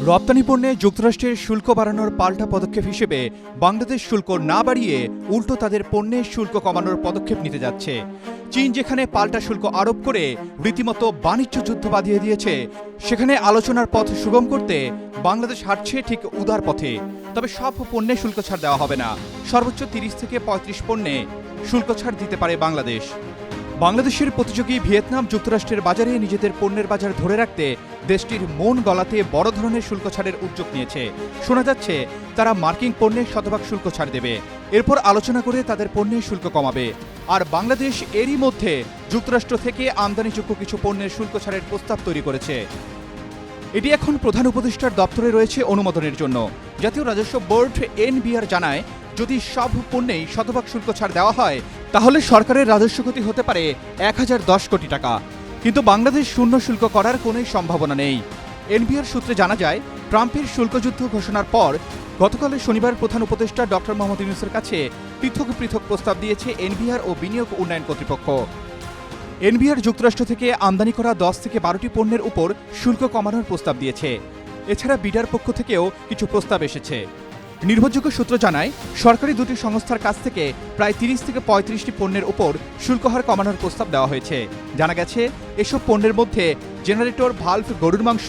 রপ্তানি পণ্যে যুক্তরাষ্ট্রের শুল্ক বাড়ানোর পাল্টা পদক্ষেপ হিসেবে বাংলাদেশ শুল্ক না বাড়িয়ে উল্টো তাদের পণ্যের শুল্ক কমানোর পদক্ষেপ নিতে যাচ্ছে। চীন যেখানে পাল্টা শুল্ক আরোপ করে রীতিমতো বাণিজ্য যুদ্ধ বাঁধিয়ে দিয়েছে, সেখানে আলোচনার পথ সুগম করতে বাংলাদেশ হাঁটছে ঠিক উদার পথে। তবে সব পণ্যে শুল্ক ছাড় দেওয়া হবে না। সর্বোচ্চ 30 থেকে 35 পণ্যে শুল্ক ছাড় দিতে পারে বাংলাদেশ। বাংলাদেশের প্রতিযোগী ভিয়েতনাম যুক্তরাষ্ট্রের বাজারে নিজেদের পণ্যের বাজার ধরে রাখতে দেশটির মন গলাতে বড় ধরনের শুল্ক ছাড়ের উদ্যোগ নিয়েছে। শোনা যাচ্ছে তারা মার্কিন পণ্যে শতভাগ শুল্ক ছাড় দেবে, এরপর আলোচনা করে তাদের পণ্যের শুল্ক কমাবে। আর বাংলাদেশ এরই মধ্যে যুক্তরাষ্ট্র থেকে আমদানিযোগ্য কিছু পণ্যের শুল্ক ছাড়ের প্রস্তাব তৈরি করেছে। এটি এখন প্রধান উপদেষ্টার দপ্তরে রয়েছে অনুমোদনের জন্য। জাতীয় রাজস্ব বোর্ড এনবিআর জানায়, যদি সব পণ্যেই শতভাগ শুল্ক ছাড় দেওয়া হয় তাহলে সরকারের রাজস্ব ক্ষতি হতে পারে 1010 কোটি টাকা। কিন্তু বাংলাদেশ শূন্য শুল্ক করার কোনোই সম্ভাবনা নেই। এনবিআর সূত্রে জানা যায়, ট্রাম্পের শুল্কযুদ্ধ ঘোষণার পর গতকাল শনিবার প্রধান উপদেষ্টা ডক্টর মোহাম্মদ ইউনূসের কাছে পৃথক পৃথক প্রস্তাব দিয়েছে এনবিআর ও বিনিয়োগ উন্নয়ন কর্তৃপক্ষ। এনবিআর যুক্তরাষ্ট্র থেকে আমদানি করা 10 থেকে 12টি পণ্যের উপর শুল্ক কমানোর প্রস্তাব দিয়েছে। এছাড়া বিডার পক্ষ থেকেও কিছু প্রস্তাব এসেছে। নির্ভরযোগ্য সূত্র জানায়, সরকারি দুটি সংস্থার কাছ থেকে প্রায় 30 থেকে 35টি পণ্যের উপর শুল্ক হার কমানোর প্রস্তাব দেওয়া হয়েছে। জানা গেছে, এসব পণ্যের মধ্যে জেনারেটর, ভাল্ভ, গরুর মাংস,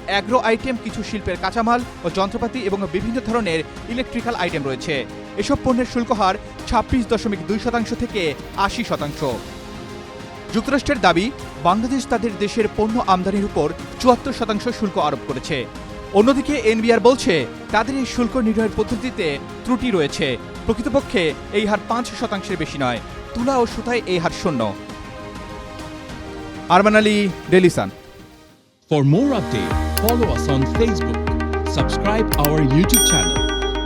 অ্যাগ্রো আইটেম, কিছু শিল্পের কাঁচামাল ও যন্ত্রপাতি এবং বিভিন্ন ধরনের ইলেকট্রিক্যাল আইটেম রয়েছে। এসব পণ্যের শুল্ক হার 26.2% থেকে 80%। যুক্তরাষ্ট্রের দাবি, বাংলাদেশ তাদের দেশের পণ্য আমদানির উপর 74% শুল্ক আরোপ করেছে। অন্যদিকে এনবিআর বলছে, তাদের এই শুল্ক নির্ণয়ের পদ্ধতিতে ত্রুটি রয়েছে। প্রকৃতপক্ষে এই হার 5%-এর বেশি নয়। তুলা ও সুতায় এই হার 0। Arman Ali, Daily Sun. For more updates, follow us on Facebook, subscribe our YouTube channel,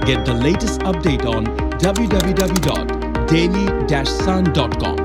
get the latest update on www.daily-sun.com.